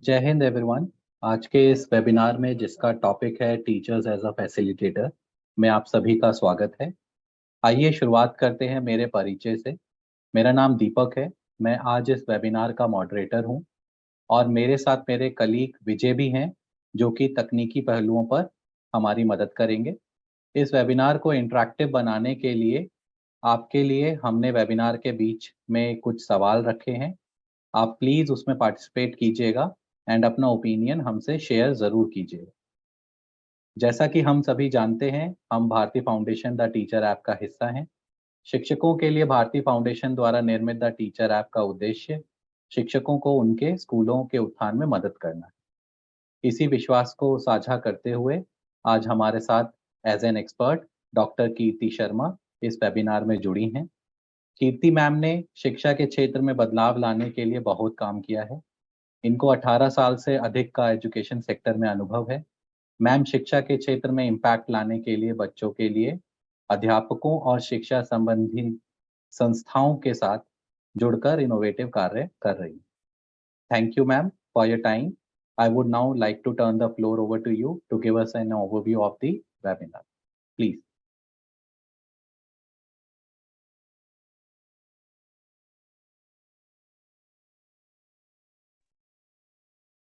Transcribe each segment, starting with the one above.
जय हिंद एवरीवन। आज के इस वेबिनार में जिसका टॉपिक है टीचर्स एज अ फैसिलिटेटर, में आप सभी का स्वागत है। आइए शुरुआत करते हैं मेरे परिचय से। मेरा नाम दीपक है। मैं आज इस वेबिनार का मॉडरेटर हूं और मेरे साथ मेरे कलीग विजय भी हैं, जो कि तकनीकी पहलुओं पर हमारी मदद करेंगे। इस वेबिनार को इंटरेक्टिव बनाने के लिए आपके लिए हमने वेबिनार के बीच में कुछ सवाल रखे हैं। आप प्लीज़ उसमें पार्टिसिपेट कीजिएगा एंड अपना ओपिनियन हमसे शेयर ज़रूर कीजिएगा। जैसा कि हम सभी जानते हैं, हम Bharti Foundation the teacher app का हिस्सा हैं। शिक्षकों के लिए भारती फाउंडेशन द्वारा निर्मित द टीचर ऐप का उद्देश्य शिक्षकों को उनके स्कूलों के उत्थान में मदद करना है। इसी विश्वास को साझा करते हुए आज हमारे साथ एज एन एक्सपर्ट डॉक्टर कीर्ति शर्मा इस वेबिनार में जुड़ी हैं। कीर्ति मैम ने शिक्षा के क्षेत्र में बदलाव लाने के लिए बहुत काम किया है। इनको 18 साल से अधिक का एजुकेशन सेक्टर में अनुभव है। मैम शिक्षा के क्षेत्र में इम्पैक्ट लाने के लिए बच्चों के लिए अध्यापकों और शिक्षा संबंधी संस्थाओं के साथ जुड़कर इनोवेटिव कार्य कर रही हैं। Thank you ma'am for your time. I would now like to turn the floor over to you to give us an overview of the webinar. Please.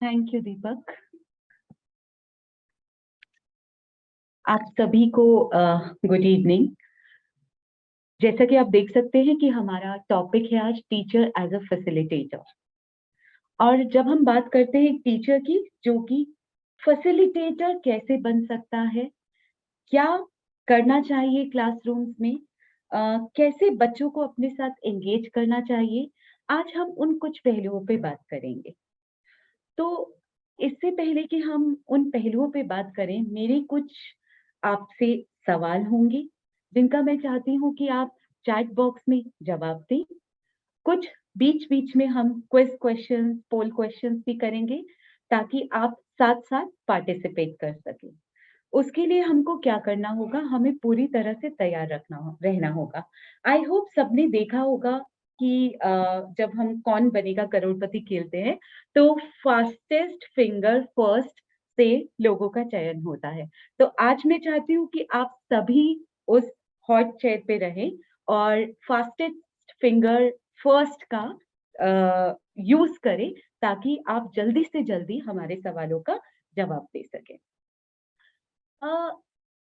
Thank you Deepak. आप सभी को गुड इवनिंग। जैसा कि आप देख सकते हैं कि हमारा टॉपिक है आज टीचर एज अ फैसिलिटेटर। और जब हम बात करते हैं टीचर की, जो कि फैसिलिटेटर कैसे बन सकता है, क्या करना चाहिए क्लासरूम्स में, कैसे बच्चों को अपने साथ एंगेज करना चाहिए, आज हम उन कुछ पहलुओं पे बात करेंगे। तो इससे पहले कि हम उन पहलुओं पे बात करें, मेरे कुछ आपसे सवाल होंगे जिनका मैं चाहती हूँ कि आप चैट बॉक्स में जवाब दें। कुछ बीच-बीच में हम क्वेश्चंस, पोल क्वेश्चंस भी करेंगे ताकि आप साथ-साथ पार्टिसिपेट कर सकें। उसके लिए हमको क्या करना होगा, हमें पूरी तरह से तैयार रहना होगा। आई होप सबने देखा होगा कि जब हम कौन बनेगा करोड़पति खेलते हैं, तो फास्टेस्ट फिंगर फर्स्ट से लोगों का चयन होता है। तो आज मैं चाहती हूँ कि आप सभी उस हॉट चेयर पे रहें और फास्टेस्ट फिंगर फर्स्ट का यूज़ करें ताकि आप जल्दी से जल्दी हमारे सवालों का जवाब दे सकें।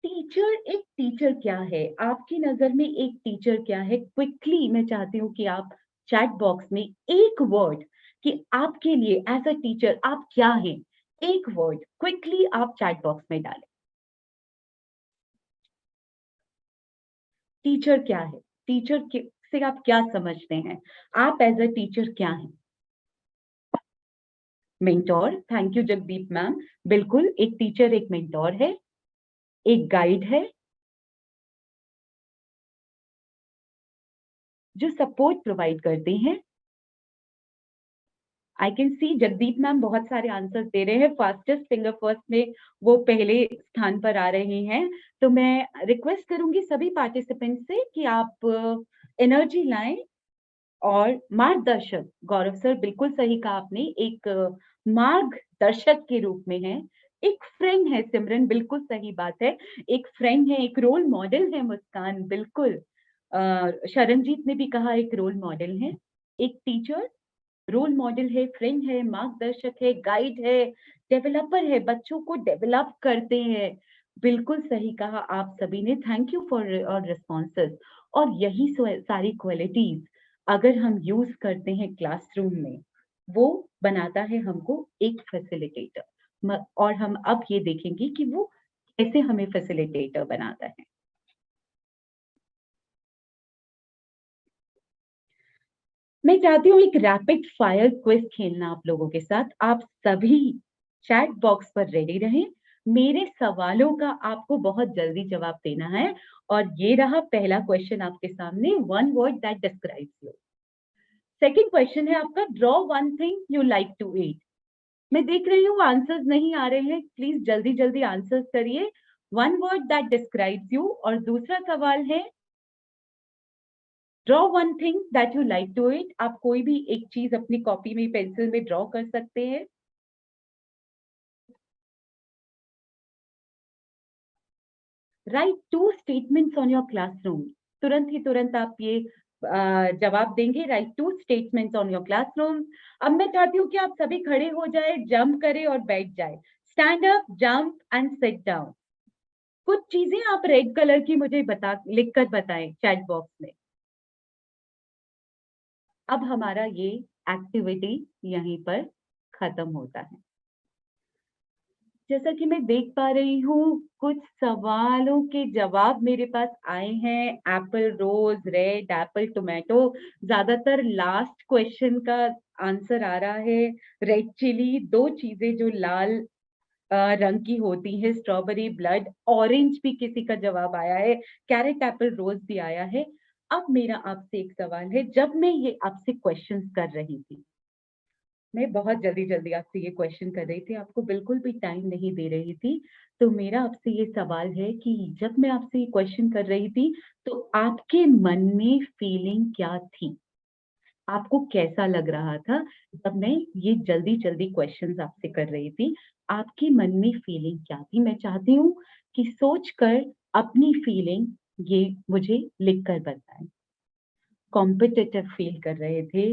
टीचर एक टीचर क्या है? आपकी नज़र में एक टीचर क्या है? क्विकली मैं चाहती हूँ कि आप चैट बॉक्स में एक वर्ड कि आपके लिए एज़ अ टीचर आप क्या हैं? एक वर्ड क्विकली आप चैट बॉक्स में डालें। टीचर क्या है? टीचर के से आप क्या समझते हैं? आप एज़ अ टीचर क्या हैं? Mentor, thank you Jagdeep ma'am. बिल्कुल, एक टीचर एक मेंटोर है, एक गाइड है, जो सपोर्ट प्रोवाइड करते हैं। I can see Jagdeep ma'am बहुत सारे आंसर्स दे रहे हैं। फास्टेस्ट फिंगर फर्स्ट में वो पहले स्थान पर आ रहे हैं। तो मैं रिक्वेस्ट करूंगी सभी पार्टिसिपेंट से कि आप एनर्जी लाएं और मार्गदर्शक, गौरव सर बिल्कुल सही कहा आपने, एक मार्गदर्शक के रूप में है। एक फ्रेंड है सिमरन, बिल्कुल सही बात है। एक फ्रेंड है, एक रोल मॉडल है मुस्कान, बिल्कुल। शरणजीत ने भी कहा एक रोल मॉडल है। एक टीचर रोल मॉडल है, फ्रेंड है, मार्गदर्शक है, गाइड है, डेवलपर है, बच्चों को डेवलप करते हैं। बिल्कुल सही कहा आप सभी ने। थैंक यू फॉर और रिस्पॉन्सेस। और यही सारी क्वालिटीज अगर हम यूज करते हैं क्लासरूम में, वो बनाता है हमको एक फैसिलिटेटर। और हम अब ये देखेंगे कि वो कैसे हमें फैसिलिटेटर बनाता है। मैं चाहती हूँ एक रैपिड फायर क्विज खेलना आप लोगों के साथ। आप सभी चैट बॉक्स पर रेडी रहें। मेरे सवालों का आपको बहुत जल्दी जवाब देना है। और ये रहा पहला क्वेश्चन आपके सामने, one word that describes you. Second question है आपका, draw one thing you like to eat. मैं देख रही हूँ आंसर्स नहीं आ रहे हैं, प्लीज जल्दी जल्दी आंसर्स करिए। One word that describes you. और दूसरा सवाल है, draw one thing that you like to eat. आप कोई भी एक चीज अपनी कॉपी में, पेंसिल में ड्रॉ कर सकते हैं। Right 2 statements on your classroom. तुरंत आप ये जवाब देंगे, right 2 statements on your classroom. अब मैं चाहती हूँ कि आप सभी खड़े हो जाए, जंप करें और बैठ जाए। Stand up, jump and sit down. कुछ चीजें आप रेड कलर की मुझे लिखकर बताएं चैट बॉक्स में। अब हमारा ये एक्टिविटी यहीं पर खत्म होता है। जैसा कि मैं देख पा रही हूँ, कुछ सवालों के जवाब मेरे पास आए हैं। एप्पल रोज, रेड एप्पल, टोमेटो। ज्यादातर लास्ट क्वेश्चन का आंसर आ रहा है रेड चिली। 2 चीजें जो लाल रंग की होती है, स्ट्रॉबेरी, ब्लड। ऑरेंज भी किसी का जवाब आया है। कैरेट, एप्पल, रोज भी आया है। अब मेरा आपसे एक सवाल है, जब मैं ये आपसे क्वेश्चंस कर रही थी, मैं बहुत जल्दी आपसे ये क्वेश्चन कर रही थी, आपको बिल्कुल भी टाइम नहीं दे रही थी। तो मेरा आपसे ये सवाल है कि जब मैं आपसे ये क्वेश्चन कर रही थी, तो आपके मन में फीलिंग क्या थी? आपको कैसा लग रहा था जब मैं ये जल्दी क्वेश्चंस आपसे कर रही थी? आपके मन में फीलिंग क्या थी? मैं चाहती हूँ कि सोचकर अपनी फीलिंग ये मुझे लिखकर बताएं। कॉम्पिटिटिव फील कर रहे थे,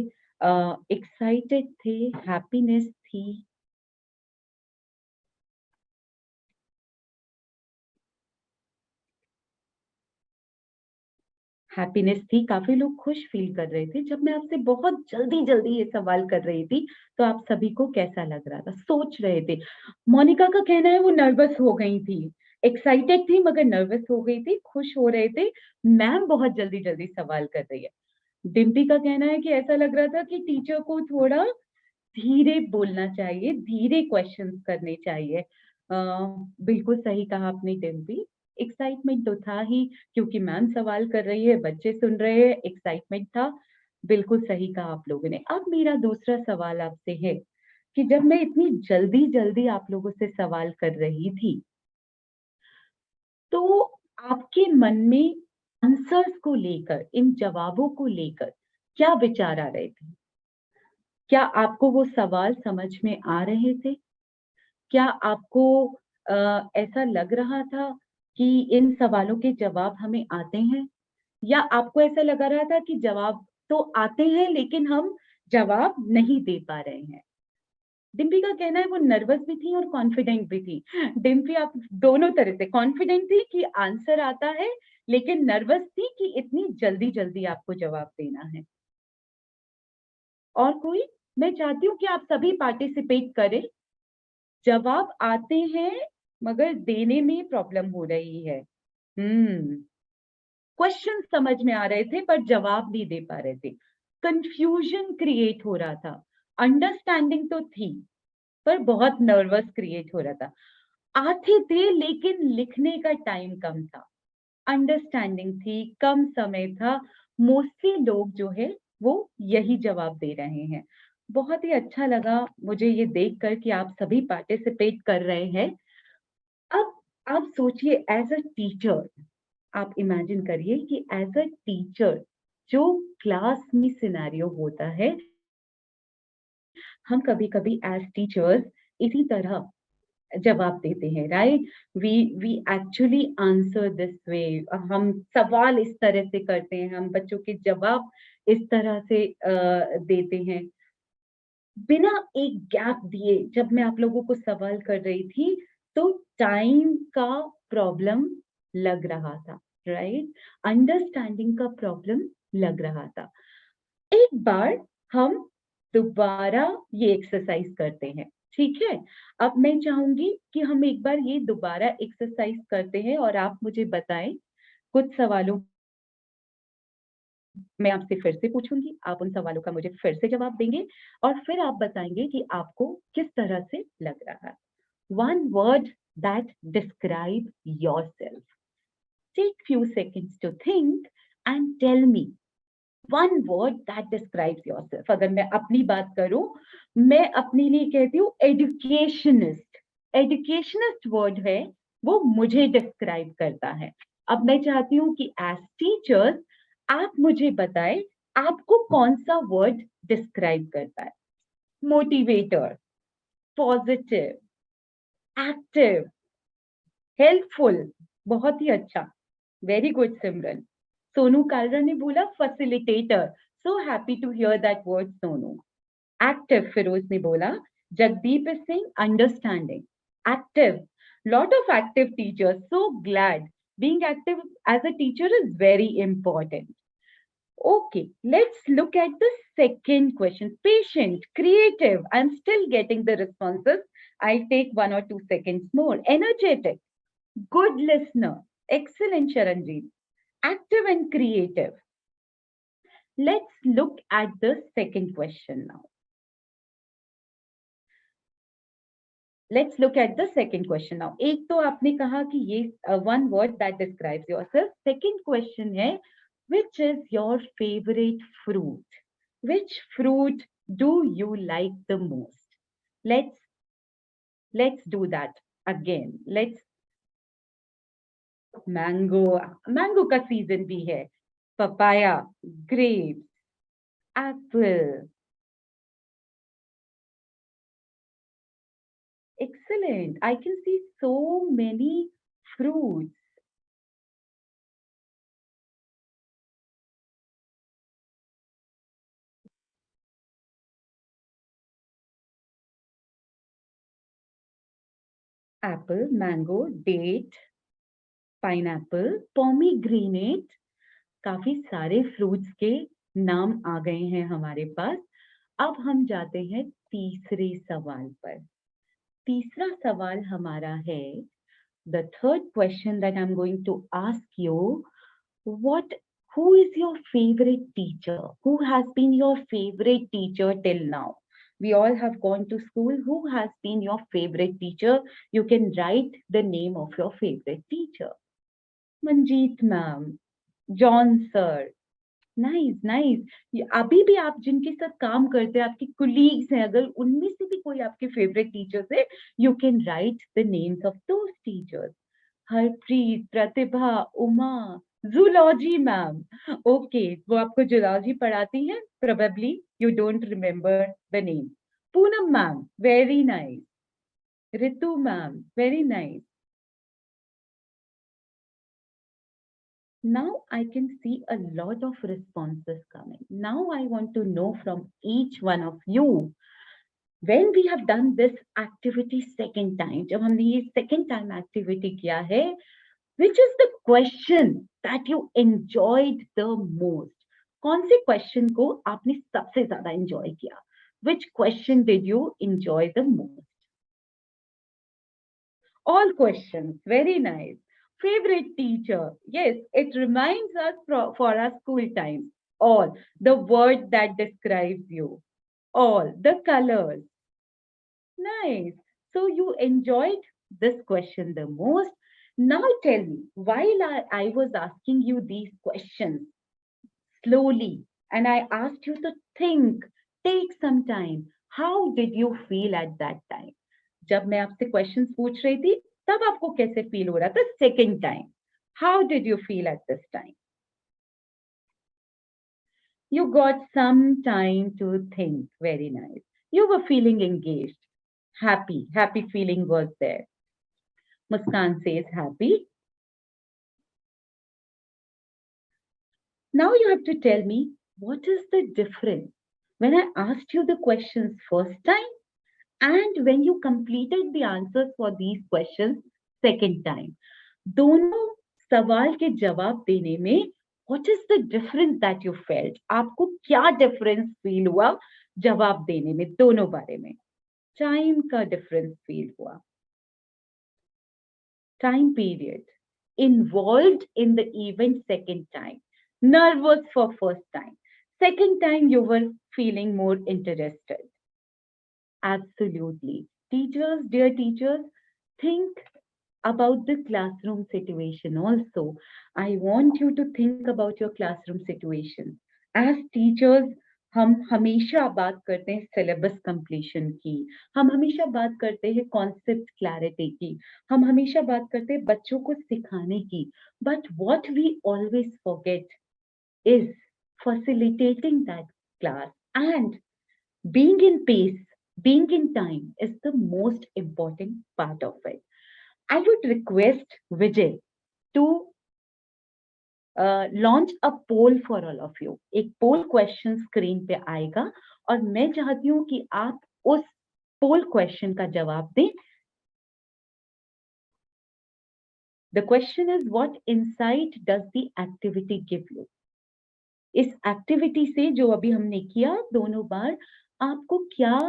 एक्साइटेड थे, हैप्पीनेस थी? हैप्पीनेस थी, काफ़ी लोग खुश फ़ील कर रहे थे। जब मैं आपसे बहुत जल्दी ये सवाल कर रही थी, तो आप सभी को कैसा लग रहा था? सोच रहे थे। मोनिका का कहना है वो नर्वस हो गई थी, एक्साइटेड थी मगर नर्वस हो गई थी, खुश हो रहे थे, मैम बहुत जल्दी सवाल कर रही है। डिम्पी का कहना है कि ऐसा लग रहा था कि टीचर को थोड़ा धीरे बोलना चाहिए, धीरे क्वेश्चंस करने चाहिए। बिल्कुल सही कहा आपने डिम्पी। एक्साइटमेंट तो था ही, क्योंकि मैम सवाल कर रही है, बच्चे सुन रहे हैं, एक्साइटमेंट था। बिल्कुल सही कहा आप लोगों ने। अब मेरा दूसरा सवाल आपसे है कि जब मैं इतनी जल्दी आप लोगों से सवाल कर रही थी, तो आपके मन में आंसर्स को लेकर, इन जवाबों को लेकर क्या विचार आ रहे थे? क्या आपको वो सवाल समझ में आ रहे थे? क्या आपको ऐसा लग रहा था कि इन सवालों के जवाब हमें आते हैं? या आपको ऐसा लगा रहा था कि जवाब तो आते हैं लेकिन हम जवाब नहीं दे पा रहे हैं? डिम्पी का कहना है वो नर्वस भी थी और कॉन्फिडेंट भी थी। डिम्पी आप दोनों तरह से, कॉन्फिडेंट थी कि आंसर आता है, लेकिन नर्वस थी कि इतनी जल्दी आपको जवाब देना है। और कोई? मैं चाहती हूँ कि आप सभी पार्टिसिपेट करें। जवाब आते हैं मगर देने में प्रॉब्लम हो रही है। क्वेश्चन समझ में आ रहे थे पर जवाब नहीं दे पा रहे थे। कंफ्यूजन क्रिएट हो रहा था। अंडरस्टैंडिंग तो थी पर बहुत नर्वस क्रिएट हो रहा था। आते थे लेकिन लिखने का टाइम कम था। अंडरस्टैंडिंग थी, कम समय था। मोस्टली लोग जो है वो यही जवाब दे रहे हैं। बहुत ही अच्छा लगा मुझे ये देखकर कि आप सभी पार्टिसिपेट कर रहे हैं। अब आप सोचिए, एज अ टीचर, आप इमेजिन करिए कि एज अ टीचर जो क्लास में सिनेरियो होता है, हम कभी-कभी एज टीचर्स इसी तरह जवाब देते हैं, right? We actually answer this way. हम सवाल इस तरह से करते हैं, हम बच्चों के जवाब इस तरह से देते हैं। बिना एक गैप दिए जब मैं आप लोगों को सवाल कर रही थी, तो टाइम का प्रॉब्लम लग रहा था, राइट? अंडरस्टैंडिंग का प्रॉब्लम लग रहा था। एक बार हम दोबारा ये एक्सरसाइज करते हैं, ठीक है? अब मैं चाहूंगी कि हम एक बार ये दोबारा एक्सरसाइज करते हैं और आप मुझे बताएं। कुछ सवालों मैं आपसे फिर से पूछूंगी, आप उन सवालों का मुझे फिर से जवाब देंगे और फिर आप बताएंगे कि आपको किस तरह से लग रहा है। One word that describe yourself. Take few seconds to think and tell me one word that describes yourself. अगर मैं अपनी बात करूं, मैं अपने लिए कहती हूँ एजुकेशनिस्ट। एजुकेशनिस्ट वर्ड है, वो मुझे डिस्क्राइब करता है। अब मैं चाहती हूँ कि एज टीचर्स आप मुझे बताएं, आपको कौन सा वर्ड डिस्क्राइब करता है? मोटिवेटर, पॉजिटिव, एक्टिव, हेल्पफुल, बहुत ही अच्छा, वेरी गुड सिमरन। सोनू कालरा ने बोला facilitator, so happy to hear that word Sonu. Active Firoz ने बोला, Jagdeep is Singh understanding, active, lot of active teachers, so glad, being active as a teacher is very important. Okay, let's look at the second question. Patient, creative. I'm still getting the responses. I'll take 1 or 2 seconds more. Energetic, good listener. Excellent, Sharanjeet. Active and creative. Let's look at the second question now. Let's look at the second question now. एक तो आपने कहा कि ये one word that describes yourself. Second question है, which is your favorite fruit? Which fruit do you like the most? Let's do that again. Let's mango का season भी है. Papaya, grapes, apple. Excellent. I can see so many fruits. Apple, mango, date, pineapple, pomegranate, काफी सारे fruits के नाम आ गए हैं हमारे पास। अब हम जाते हैं तीसरे सवाल पर। तीसरा सवाल हमारा है, the third question that I am going to ask you, what who is your favorite teacher? Who has been your favorite teacher till now? We all have gone to school. Who has been your favorite teacher? You can write the name of your favorite teacher. Manjeet ma'am, John sir, nice nice. अभी भी आप जिनके साथ काम करते हैं, आपके colleagues हैं, अगर उनमें से भी कोई आपके फेवरेट टीचर्स है, you can write the names of those teachers. Harpreet, Pratibha, Uma, zoology ma'am. Okay, वो आपको जूलॉजी पढ़ाती हैं, probably you don't remember the name. Poonam ma'am, very nice. Ritu ma'am, very nice. Now I can see a lot of responses coming. Now I want to know from each one of you, when we have done this activity second time, जब हमने ये second time activity किया है, which is the question that you enjoyed the most? कौन से question को आपने सबसे ज्यादा enjoy किया? Which question did you enjoy the most? All questions, very nice. Favorite teacher, yes, it reminds us for our school times. All, the word that describes you. All, the colors. Nice. So you enjoyed this question the most. Now tell me, while I was asking you these questions slowly, and I asked you to think, take some time, how did you feel at that time? जब मैं आपसे questions पूछ रही थी, तब आपको कैसे feel हो रहा था second time? How did you feel at this time? You got some time to think. Very nice. You were feeling engaged, happy feeling was there. Muskan says happy. Now you have to tell me, what is the difference when I asked you the questions first time and when you completed the answers for these questions second time? दोनों सवाल के जवाब देने में what is the difference that you felt? आपको क्या difference feel हुआ जवाब देने में दोनों बारे में? टाइम का difference feel हुआ, time period, involved in the event second time, nervous for first time, second time you were feeling more interested. Absolutely. Teachers, dear teachers, think about the classroom situation also. I want you to think about your classroom situation. As teachers, हम हमेशा बात करते हैं syllabus completion की, हम हमेशा बात करते हैं कॉन्सेप्ट क्लैरिटी की, हम हमेशा बात करते हैं बच्चों को सिखाने की, but what we always forget is facilitating that class, and being in pace, being in time is the most important part of it. I would request Vijay to launch a poll for all of you. एक poll question screen पे आएगा और मैं चाहती हूँ कि आप उस पोल क्वेश्चन का जवाब दें। The question is what insight does the activity give you. इस एक्टिविटी से जो अभी हमने किया दोनों बार, आपको क्या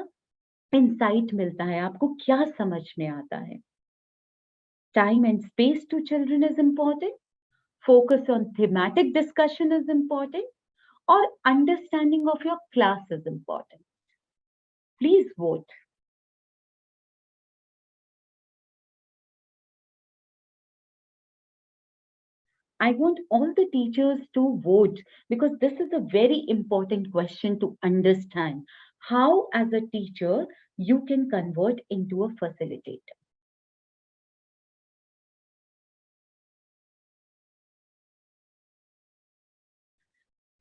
इंसाइट मिलता है, आपको क्या समझ में आता है। Time and space to children is important, focus on thematic discussion is important, or understanding of your class is important. Please vote. I want all the teachers to vote because this is a very important question to understand how as a teacher you can convert into a facilitator.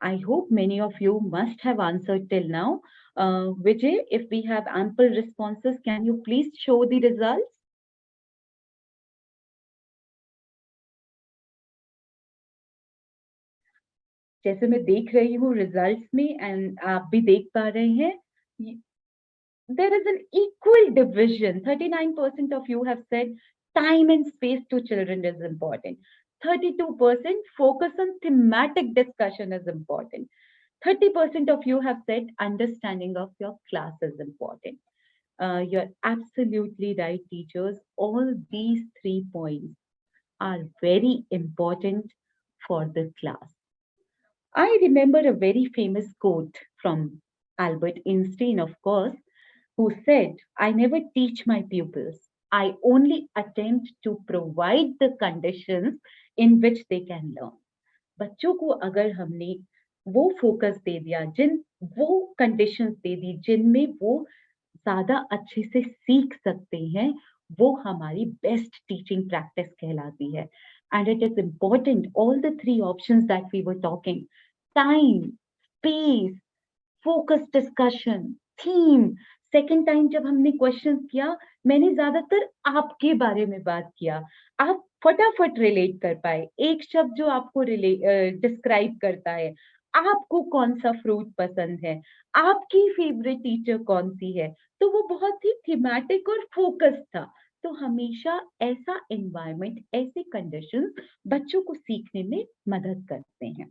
I hope many of you must have answered till now. Vijay, if we have ample responses, can you please show the results? जैसे मैं देख रही हूँ results में and आप भी देख पा रहे हैं, there is an equal division. 39% of you have said time and space to children is important. 32% focus on thematic discussion is important. 30% of you have said understanding of your class is important. You're absolutely right, teachers. All these 3 points are very important for the class. I remember a very famous quote from Albert Einstein, of course, who said, I never teach my pupils. I only attempt to provide the conditions in which they can learn. बच्चों को अगर हमने वो focus दे दिया, वो conditions दे दी जिनमें वो ज्यादा अच्छे से सीख सकते हैं, वो हमारी बेस्ट टीचिंग प्रैक्टिस कहलाती है. And it is important, all the 3 options that we were talking, time, space, focus discussion, theme. Second time जब हमने क्वेश्चन किया, मैंने ज्यादातर आपके बारे में बात किया. आप फटाफट रिलेट कर पाए. एक शब्द जो आपको डिस्क्राइब करता है, आपको कौन सा फ्रूट पसंद है, आपकी फेवरेट टीचर कौन सी है, तो वो बहुत ही थीमेटिक और फोकस था. तो हमेशा ऐसा एनवायरनमेंट, ऐसे कंडीशंस बच्चों को सीखने में मदद करते हैं.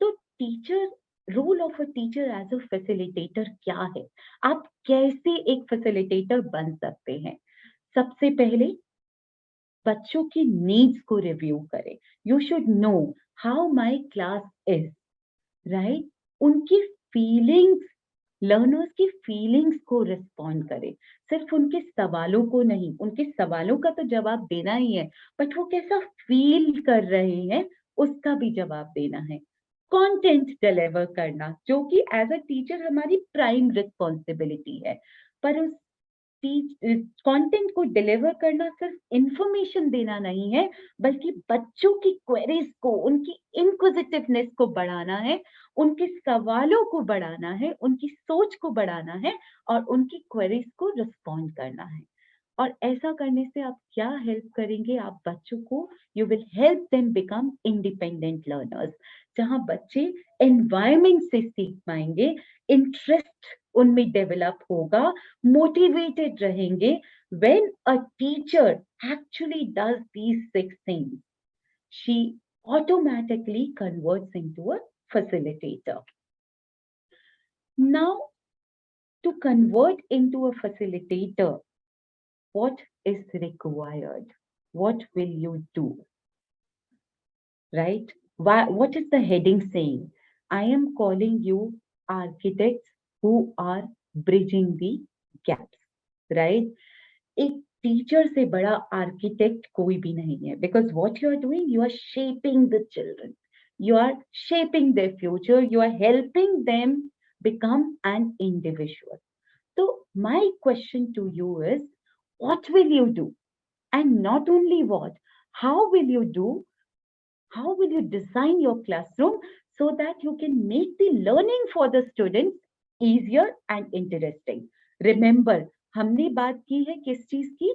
तो teacher, role of a teacher as a facilitator क्या है, आप कैसे एक फैसिलिटेटर बन सकते हैं. सबसे पहले बच्चों की नीड्स को रिव्यू करें. You should know how my class is, right. उनकी फीलिंग्स, लर्नर्स की फीलिंग्स को रिस्पॉन्ड करें. सिर्फ उनके सवालों को नहीं, उनके सवालों का तो जवाब देना ही है, बट वो कैसा फील कर रहे हैं उसका भी जवाब देना है. कंटेंट डिलीवर करना, जो कि एज अ टीचर हमारी प्राइम रिस्पॉन्सिबिलिटी है, पर उस कंटेंट को डिलीवर करना सिर्फ इंफॉर्मेशन देना नहीं है, बल्कि बच्चों की क्वेरीज को, उनकी इंक्विजिटिवनेस को बढ़ाना है, उनके सवालों को बढ़ाना है, उनकी सोच को बढ़ाना है और उनकी क्वेरीज को रिस्पॉन्ड करना है. और ऐसा करने से आप क्या हेल्प करेंगे, आप बच्चों को, you will help them become independent learners. जहां बच्चे एनवायरमेंट से सीख पाएंगे, इंटरेस्ट उनमें डेवलप होगा, मोटिवेटेड रहेंगे. When a teacher actually does these 6 things, she automatically converts into a facilitator. Now, to convert into a facilitator, what is required? What will you do? Right? What is the heading saying? I am calling you architects who are bridging the gaps. Right? एक teacher से बड़ा architect कोई भी नहीं है, because what you are doing, you are shaping the children, you are shaping their future, you are helping them become an individual. So my question to you is, what will you do? And not only what, how will you do, how will you design your classroom so that you can make the learning for the students easier and interesting. Remember, हमने बात की है किस चीज की,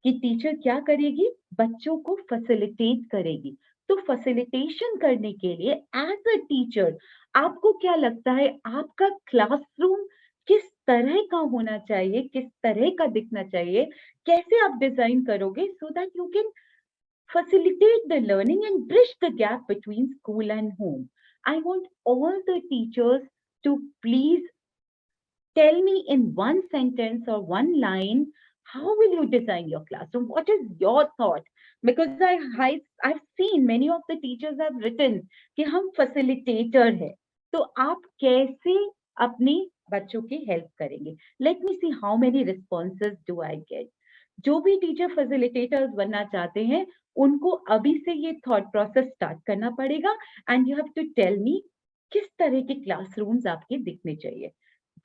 कि teacher क्या करेगी, बच्चों को फैसिलिटेट करेगी। तो फैसिलिटेशन करने के लिए एज अ टीचर आपको क्या लगता है आपका क्लासरूम किस तरह का होना चाहिए, किस तरह का दिखना चाहिए, कैसे आप डिजाइन करोगे so that you can facilitate the learning and bridge the gap between school and home? I want all the teachers to please tell me in one sentence or one line, how will you design your classroom? What is your thought? Because I've seen many of the teachers have written कि हम facilitator है, तो आप कैसे अपने बच्चों की help करेंगे? Let me see how many responses do I get. जो भी टीचर फैसिलिटेटर्स बनना चाहते हैं उनको अभी से ये थॉट प्रोसेस स्टार्ट करना पड़ेगा and you have to tell me किस तरह के क्लासरूम्स आपके दिखने चाहिए।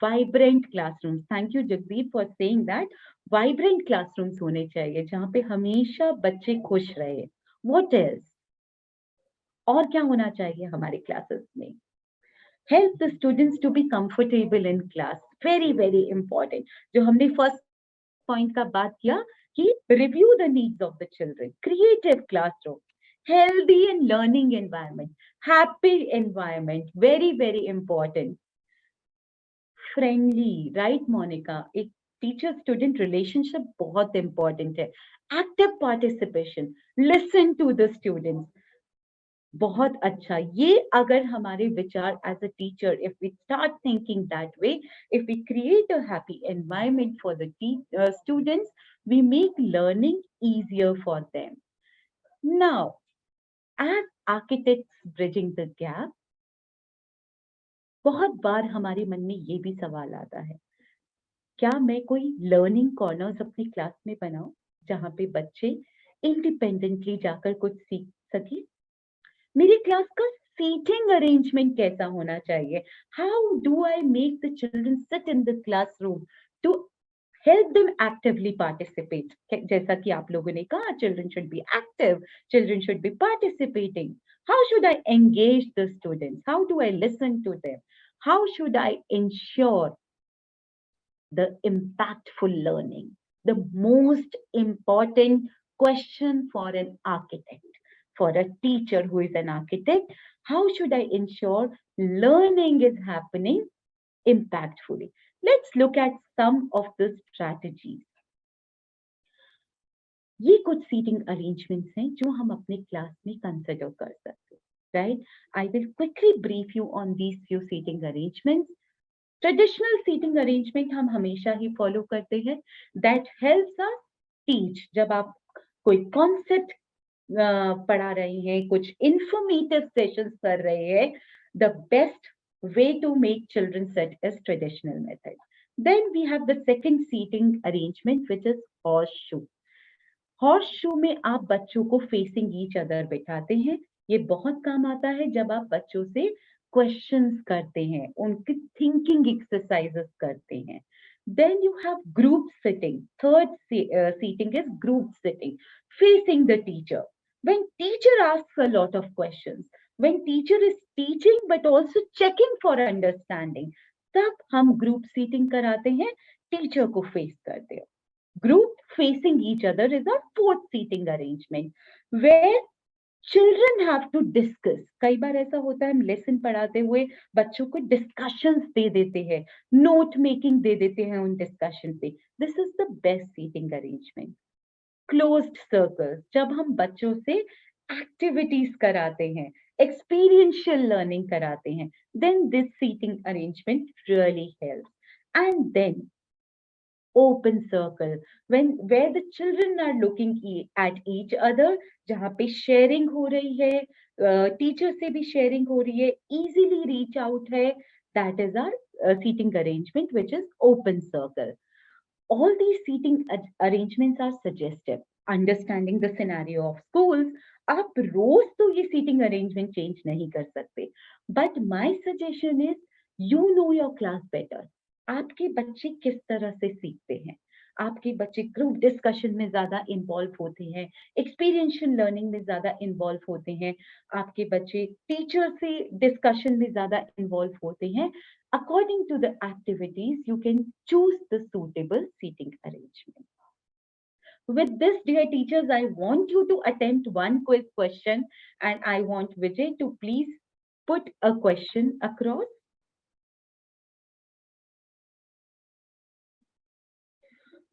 Vibrant classrooms, thank you Jagdeep for saying that. Vibrant classrooms होने चाहिए जहाँ पे हमेशा बच्चे खुश रहे। What else? और क्या होना चाहिए हमारे क्लासेस में? Help the students to be comfortable in class, very very important. जो हमने फर्स्ट पॉइंट का बात किया कि review the needs of the children, creative classroom, healthy and learning environment, happy environment, very very important. Friendly, right Monika? एक teacher student relationship बहुत important है। Active participation, listen to the students, बहुत अच्छा। ये अगर हमारे विचार as a teacher, if we start thinking that way, if we create a happy environment for the students, we make learning easier for them. Now, as architects bridging the gap, बहुत बार हमारे मन में ये भी सवाल आता है, क्या मैं कोई लर्निंग कॉर्नर्स अपनी क्लास में बनाऊं जहां पे बच्चे इंडिपेंडेंटली जाकर कुछ सीख सके? मेरी क्लास का सीटिंग अरेंजमेंट कैसा होना चाहिए? How do I make the children sit in the classroom to help them actively participate? जैसा कि आप लोगों ने कहा, children should be active, children should be participating. How should I engage the students? How do I listen to them? How should I ensure the impactful learning? The most important question for an architect, for a teacher who is an architect, how should I ensure learning is happening impactfully? Let's look at some of the strategies. ये कुछ seating arrangements हैं जो हम अपने class में consider कर सकते हैं, right? I will quickly brief you on these few seating arrangements. Traditional seating arrangement हम हमेशा ही फॉलो करते हैं, दैट हेल्प्स अस टीच। जब आप कोई कॉन्सेप्ट पढ़ा रहे हैं, कुछ इंफॉर्मेटिव सेशंस कर रहे हैं, the best way to make children sit is traditional method. Then we have the second seating arrangement, which is horseshoe. Horseshoe में आप बच्चों को फेसिंग ईच अदर बिठाते हैं। ये बहुत काम आता है जब आप बच्चों से क्वेश्चंस करते हैं, उनकी थिंकिंग एक्सरसाइजेस करते हैं। Then you have group sitting. Third seating is group sitting, facing the teacher. When teacher asks a lot of questions, when teacher is teaching but also checking for understanding, तब हम group seating कराते हैं, teacher को face करते हैं। Group facing each other is a fourth seating arrangement where children have to discuss. कई बार ऐसा होता है हम लेसन पढ़ाते हुए बच्चों को डिस्कशंस दे देते हैं, नोट मेकिंग दे देते हैं उन डिस्कशन पे। This is the best seating arrangement. Closed circles, जब हम बच्चों से एक्टिविटीज कराते हैं, एक्सपीरियंशियल लर्निंग कराते हैं, then this seating arrangement really helps. And then open circle, when where the children are looking at each other, जहाँ पे शेयरिंग हो रही है, टीचर से भी शेयरिंग हो रही है, easily reach out है, that is our seating arrangement, which is open circle. All these seating arrangements are suggestive. Understanding the scenario of schools, आप रोज तो ये seating arrangement change नहीं कर सकते, but my suggestion is you know your class better. आपके बच्चे किस तरह से सीखते हैं? आपके बच्चे ग्रुप डिस्कशन में ज्यादा इन्वॉल्व होते हैं, एक्सपीरियंशियल लर्निंग में ज्यादा इन्वॉल्व होते हैं, आपके बच्चे टीचर से डिस्कशन में ज्यादा इन्वॉल्व होते हैं। According to the activities you can choose the suitable seating arrangement. With this, dear teachers, I want you to attempt one quiz question, and I want Vijay to please put a question across.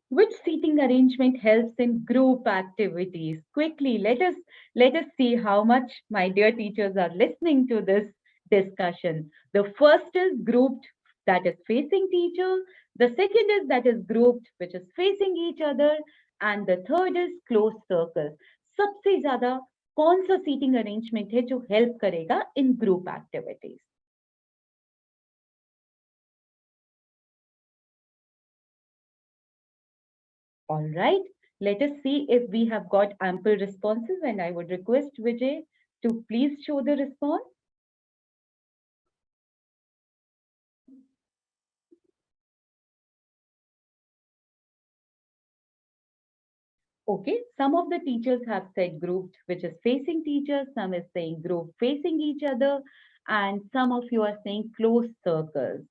Which seating arrangement helps in group activities? Quickly, let us see how much my dear teachers are listening to this discussion. The first is grouped, that is facing teacher. The second is that is grouped, which is facing each other, and the third is closed circle. सबसे ज्यादा कौन सा seating arrangement है जो help करेगा in group activities? All right, let us see if we have got ample responses, and I would request Vijay to please show the response. Okay, some of the teachers have said grouped, which is facing teachers, some is saying group facing each other, and some of you are saying closed circles.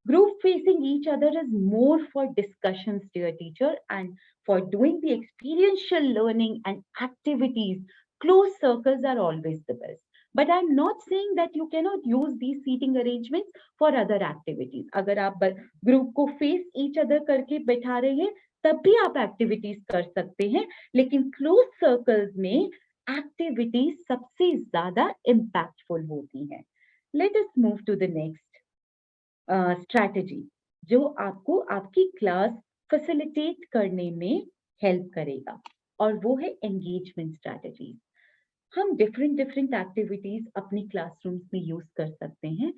Group facing each other is more for discussions, dear teacher, and for doing the experiential learning and activities. Closed circles are always the best. But I'm not saying that you cannot use these seating arrangements for other activities. अगर आप group को face each other करके बैठा रहे हैं तब भी आप एक्टिविटीज कर सकते हैं, लेकिन क्लोज सर्कल्स में एक्टिविटीज सबसे ज्यादा इम्पैक्टफुल होती हैं. Let us move to the next strategy जो आपको आपकी क्लास फैसिलिटेट करने में हेल्प करेगा, और वो है एंगेजमेंट स्ट्रैटेजी. हम डिफरेंट डिफरेंट एक्टिविटीज अपनी क्लासरूम्स में यूज कर सकते हैं.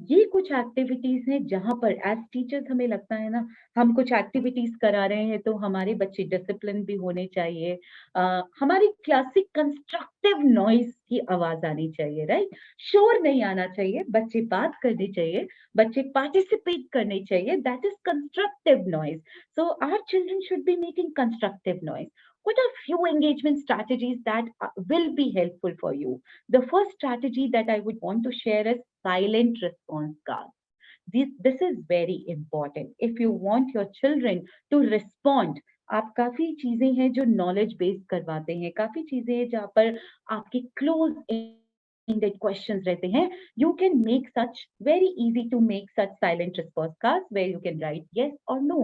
ये कुछ एक्टिविटीज हैं जहां पर एज टीचर्स हमें लगता है ना, हम कुछ एक्टिविटीज करा रहे हैं तो हमारे बच्चे डिसिप्लिन भी होने चाहिए, हमारी क्लासिक कंस्ट्रक्टिव नॉइज की आवाज आनी चाहिए, राइट? शोर नहीं आना चाहिए, बच्चे बात करने चाहिए, बच्चे पार्टिसिपेट करने चाहिए. That is constructive noise. So our children should be making constructive noise. What are few engagement strategies that will be helpful for you? The first strategy that I would want to share is silent response cards. This is very important. If you want your children to respond, आप काफी चीजें हैं जो knowledge based करवाते हैं, काफी चीजें हैं जहाँ पर आपके क्लोज ended questions रहते हैं. You can make such very easy to make such silent response cards where you can write yes or no,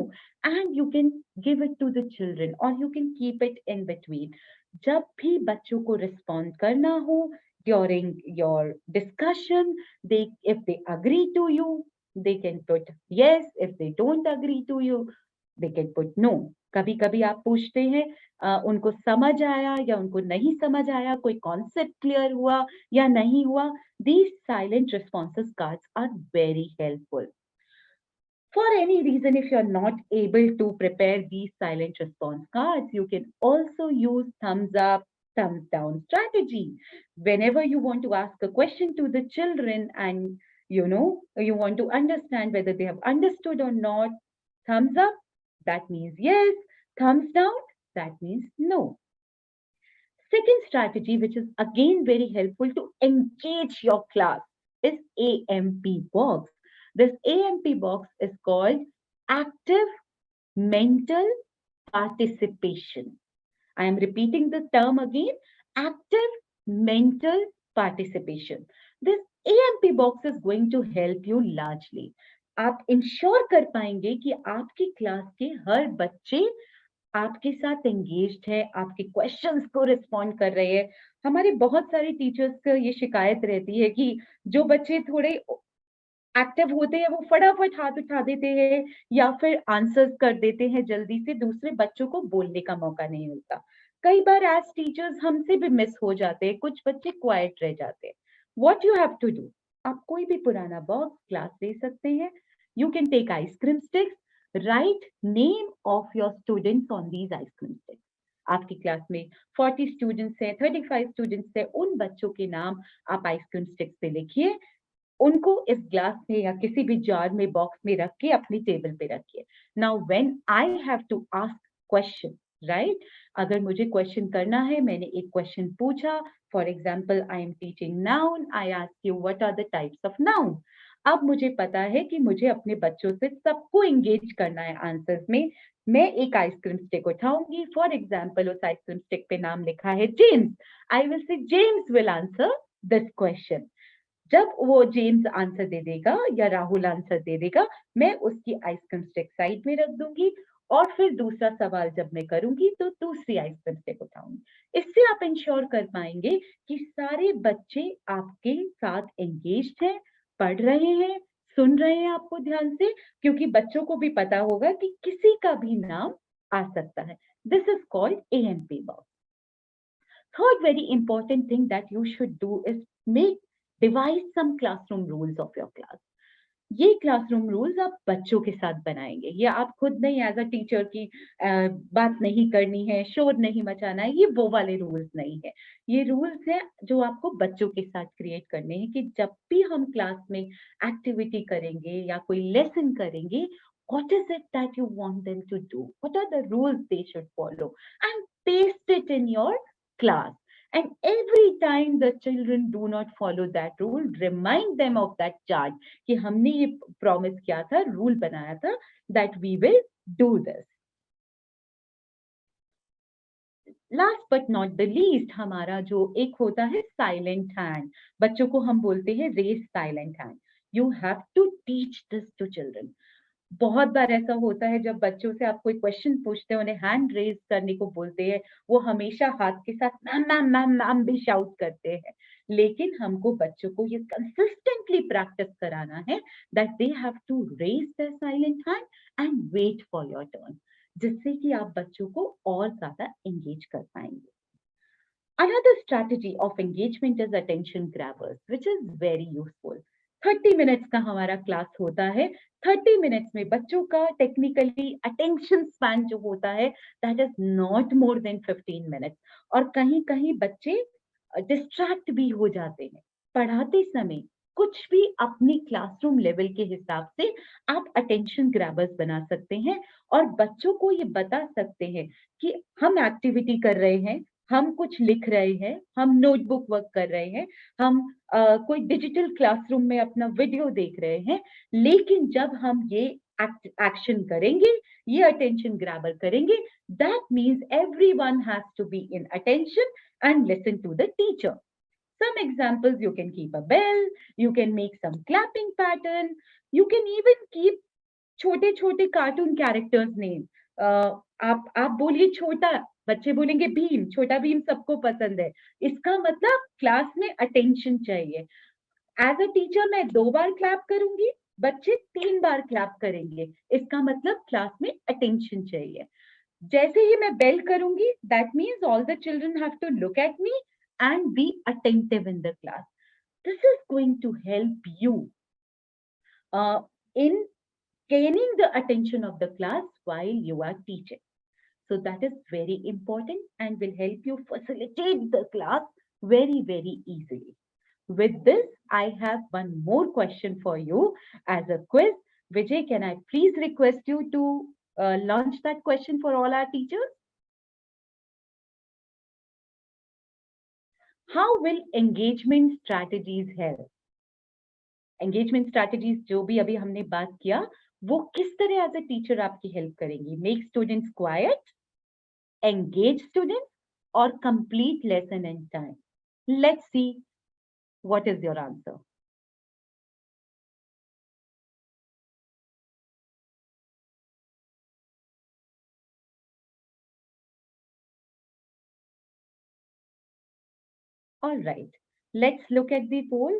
and you can give it to the children or you can keep it in between. जब भी बच्चों को respond करना हो during your discussion, if they agree to you, they can put yes. If they don't agree to you, they can put no. कभी कभी आप पूछते हैं उनको समझ आया या उनको नहीं समझ आया, कोई कॉन्सेप्ट क्लियर हुआ या नहीं हुआ. These silent responses cards are very helpful. For any reason, if you're not able to prepare these silent response cards, you can also use thumbs up, thumbs down strategy. Whenever you want to ask a question to the children and you want to understand whether they have understood or not, thumbs up, that means yes. Thumbs down, that means no. Second strategy, which is again very helpful to engage your class, is AMP box. This AMP box is called active mental participation. I am repeating the term again, active mental participation. This AMP box is going to help you largely. आप ensure कर पाएंगे कि आपकी class के हर बच्चे आपके साथ engaged है, आपके क्वेश्चंस को रिस्पॉन्ड कर रहे हैं. हमारे बहुत सारे टीचर्स का ये शिकायत रहती है कि जो बच्चे थोड़े एक्टिव होते हैं वो फटाफट हाथ उठा देते हैं या फिर आंसर्स कर देते हैं जल्दी से, दूसरे बच्चों को बोलने का मौका नहीं मिलता. कई बार एज टीचर्स हमसे भी मिस हो जाते हैं, कुछ बच्चे क्वाइट रह जाते हैं. What you have to do, आप कोई भी पुराना बॉक्स क्लास ले सकते हैं. You can take ice cream sticks, right name of your students on these ice cream sticks. आपकी क्लास में 40 स्टूडेंट्स हैं, 35 स्टूडेंट्स हैं, उन बच्चों के नाम आप आइसक्रीम स्टिक्स पे लिखिए, उनको इस ग्लास में या किसी भी जार में बॉक्स में रख के अपनी टेबल पे रखिए. Now when I have to ask question, right, अगर मुझे क्वेश्चन करना है, मैंने एक क्वेश्चन पूछा, for example I am teaching noun, I ask you what are the types of noun. अब मुझे पता है कि मुझे अपने बच्चों से सबको एंगेज करना है आंसर्स में। मैं एक आइसक्रीम स्टिक उठाऊंगी, फॉर एग्जाम्पल उस आइसक्रीम स्टिक पे नाम लिखा है James, I will say James will answer this question. जब वो जेम्स आंसर दे देगा या राहुल आंसर दे देगा, मैं उसकी आइसक्रीम स्टिक साइड में रख दूंगी और फिर दूसरा सवाल जब मैं करूंगी तो दूसरी आइसक्रीम स्टिक उठाऊंगी। इससे आप इंश्योर कर पाएंगे कि सारे बच्चे आपके साथ एंगेज्ड हैं, पढ़ रहे हैं, सुन रहे हैं आपको ध्यान से, क्योंकि बच्चों को भी पता होगा कि किसी का भी नाम आ सकता है। This is called AMP box. Third very important thing that you should do is devise some classroom rules of your class. ये क्लासरूम रूल्स आप बच्चों के साथ बनाएंगे, ये आप खुद नहीं एज अ टीचर की बात नहीं करनी है, शोर नहीं मचाना है, ये वो वाले रूल्स नहीं है। ये रूल्स हैं जो आपको बच्चों के साथ क्रिएट करने हैं कि जब भी हम क्लास में एक्टिविटी करेंगे या कोई लेसन करेंगे, what is it that you want them to do, what are the rules they should follow, and paste it in your class. And every time the children do not follow that rule, remind them of that charge कि हमने ये promise किया था, rule बनाया था, that we will do this. Last but not the least, हमारा जो एक होता है साइलेंट हैंड, बच्चों को हम बोलते हैं raise silent hand. You have to teach this to children. बहुत बार ऐसा होता है जब बच्चों से आप कोई क्वेश्चन पूछते हैं, उन्हें हैंड रेज करने को बोलते हैं, वो हमेशा हाथ के साथ मैम मैम मैम मैम भी शाउट करते हैं। लेकिन हमको बच्चों को ये कंसिस्टेंटली प्रैक्टिस कराना है that they have to raise their silent hand and wait for your turn, जिससे कि आप बच्चों को और ज्यादा एंगेज कर पाएंगे। Another strategy of engagement is attention grabbers, which is very useful. 30 minutes का हमारा क्लास होता है। 30 मिनट्स में बच्चों का टेक्निकली अटेंशन स्पैन जो होता है, that is not more than 15 minutes. और कहीं कहीं बच्चे डिस्ट्रैक्ट भी हो जाते हैं पढ़ाते समय। कुछ भी अपनी क्लासरूम लेवल के हिसाब से आप अटेंशन ग्रैबर्स बना सकते हैं और बच्चों को ये बता सकते हैं कि हम एक्टिविटी कर रहे हैं, हम कुछ लिख रहे हैं, हम नोटबुक वर्क कर रहे हैं, हम कोई डिजिटल क्लासरूम में अपना वीडियो देख रहे हैं, लेकिन जब हम ये एक्शन करेंगे, ये अटेंशन ग्रैबर करेंगे, that means everyone has to be in attention and listen to the teacher. Some examples, you can keep a bell, you can make some clapping pattern, you can even keep छोटे छोटे cartoon characters name. आप बोलिए छोटा, बच्चे बोलेंगे भीम, छोटा भीम सबको पसंद है। इसका मतलब क्लास में अटेंशन चाहिए। एज अ टीचर मैं 2 बार क्लैप करूंगी, बच्चे 3 बार क्लैप करेंगे, इसका मतलब क्लास में अटेंशन चाहिए। जैसे ही मैं बेल करूंगी, that means all the children have to look at me and be attentive in the class. This is going to help you in gaining the attention of the class while you are teaching. So that is very important and will help you facilitate the class very, very easily. With this, I have one more question for you as a quiz. Vijay, can I please request you to launch that question for all our teachers? How will engagement strategies help? Engagement strategies जो भी अभी हमने बात किया, वो किस तरह as a teacher आपकी हेल्प करेंगी? Make students quite, engage students, or complete lesson in time? Let's see what is your answer. All right, let's look at the poll.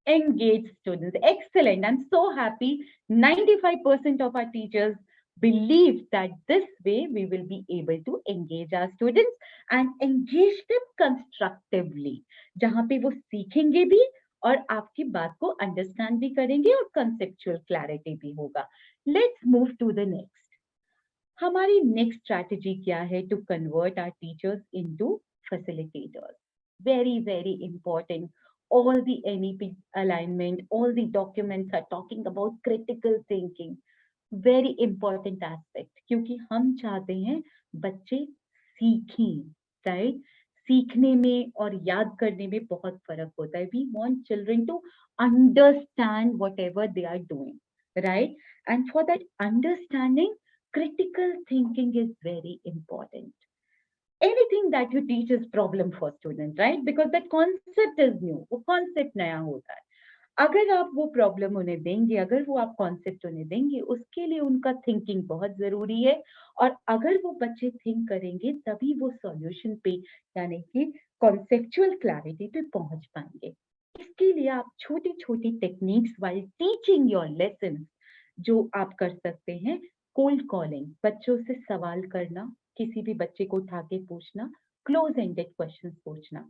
Engage students. Excellent. I'm so happy. 95% of our teachers believe that this way we will be able to engage our students and engage them constructively. जहाँ पे वो सीखेंगे भी और आपकी बात को understand भी करेंगे और कंसेप्चुअल क्लैरिटी भी होगा। Let's move to the next. हमारी नेक्स्ट स्ट्रैटेजी क्या है? To convert our teachers into facilitators. Very, very important. All the NEP alignment, all the documents are talking about critical thinking. Very important aspect, क्योंकि हम चाहते हैं बच्चे सीखें, right? सीखने में और याद करने में बहुत फर्क होता है. We want children to understand whatever they are doing, right? And for that understanding, critical thinking is very important. Anything that you teach is problem for students, right? Because that concept is new. वो concept नया होता है. अगर आप वो problem उन्हें देंगे, अगर वो आप कॉन्सेप्ट उन्हें देंगे, उसके लिए उनका थिंकिंग बहुत जरूरी है. और अगर वो बच्चे थिंक करेंगे तभी वो सॉल्यूशन पे, यानी कि कॉन्सेप्चुअल क्लैरिटी पे पहुंच पाएंगे. इसके लिए आप छोटी छोटी techniques while teaching your lesson जो आप कर सकते हैं. कोल्ड कॉलिंग, बच्चों से सवाल करना, किसी भी बच्चे को उठा के पूछना, क्लोज एंडेड क्वेश्चंस पूछना,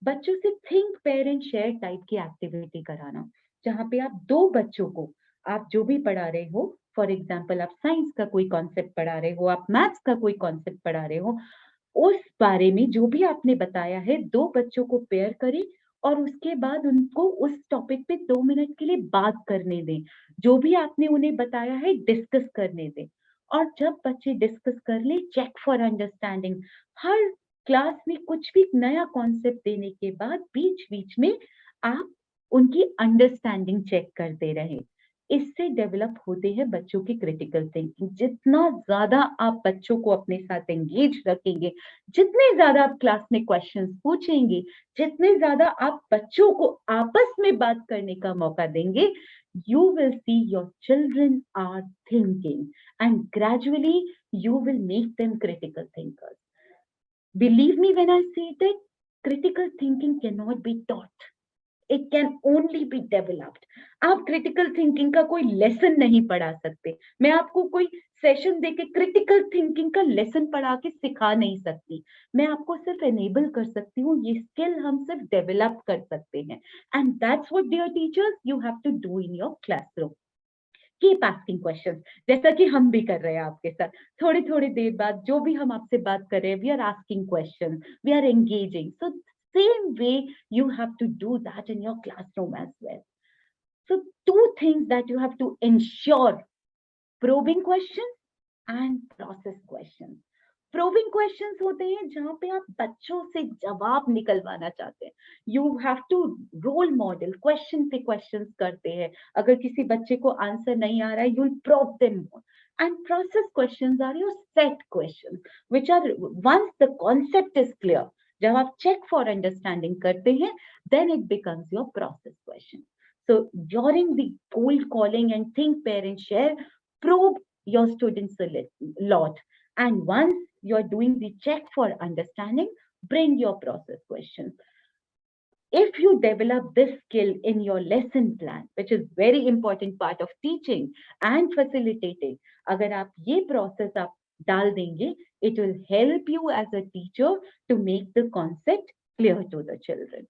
बच्चों से think pair and share type की एक्टिविटी कराना, जहाँ पे आप दो बच्चों को, आप जो भी पढ़ा रहे हो, फॉर एग्जाम्पल आप साइंस का कोई कॉन्सेप्ट पढ़ा रहे हो, आप मैथ्स का कोई कॉन्सेप्ट पढ़ा रहे हो, उस बारे में जो भी आपने बताया है दो बच्चों को पेयर करें और उसके बाद उनको उस टॉपिक पे 2 मिनट के लिए बात करने दें. जो भी आपने उन्हें बताया है डिस्कस करने दें. और जब बच्चे डिस्कस कर ले, चेक फॉर अंडरस्टैंडिंग. हर क्लास में कुछ भी नया कॉन्सेप्ट देने के बाद बीच बीच में आप उनकी अंडरस्टैंडिंग चेक करते रहे. इससे डेवलप होते हैं बच्चों की क्रिटिकल थिंकिंग. जितना ज्यादा आप बच्चों को अपने साथ एंगेज रखेंगे, जितने ज्यादा आप क्लास में क्वेश्चंस पूछेंगे, जितने ज्यादा आप बच्चों को आपस में बात करने का मौका देंगे, you will see your children are thinking and gradually you will make them critical thinkers. Believe me when I say that critical thinking cannot be taught. It can only be developed. आप critical thinking का कोई lesson नहीं पढ़ा सकते. मैं आपको कोई session देके क्रिटिकल थिंकिंग का लेसन पढ़ा के सिखा नहीं सकती. मैं आपको सिर्फ एनेबल कर सकती हूँ. ये स्किल हम सिर्फ डेवलप कर सकते हैं. And that's what dear teachers you have to do in your classroom. Keep asking questions, जैसा कि हम भी कर रहे हैं आपके साथ. थोड़ी थोड़ी देर बाद जो भी हम आपसे बात कर रहे हैं, we are asking questions, we are engaging. So same way you have to do that in your classroom as well. So two things that you have to ensure: probing questions and process questions. Probing questions होते हैं जहाँ पे आप बच्चों से जवाब निकलवाना चाहते हैं. You have to role model, question पे questions करते हैं. अगर किसी बच्चे को आंसर नहीं आ रहा है, you'll probe them more. And process questions are your set questions, which are once the concept is clear. जब आप check for understanding करते हैं, then it becomes your process question. So during the cold calling and think, pair and share, probe your students a lot. And once you're doing the check for understanding, bring your process questions. If you develop this skill in your lesson plan, which is very important part of teaching and facilitating, अगर आप ये process आप डाल देंगे, it will help you as a teacher to make the concept clear to the children.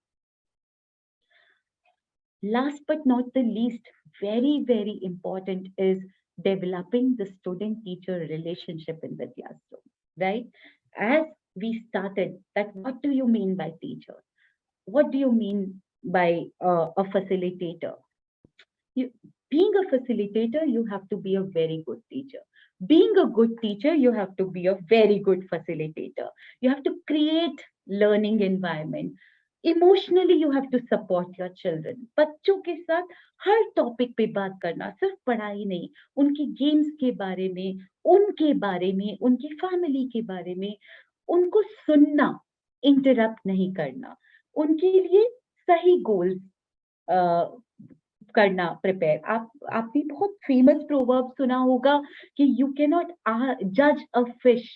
Last but not the least, very, very important is developing the student-teacher relationship in the classroom, right? As we started, that what do you mean by teacher? What do you mean by a facilitator? Being a facilitator, you have to be a very good teacher. Being a good teacher, you have to be a very good facilitator. You have to create learning environment. Emotionally you have to support your children. बच्चों के साथ हर topic पे बात करना, सिर्फ पढ़ाई नहीं, उनकी गेम्स के बारे में, उनकी फैमिली के बारे में, उनको सुनना, इंटरप्ट नहीं करना, उनके लिए सही गोल्स करना प्रिपेयर. आपने बहुत फेमस प्रोवर्ब सुना होगा कि यू कैन नॉट जज a fish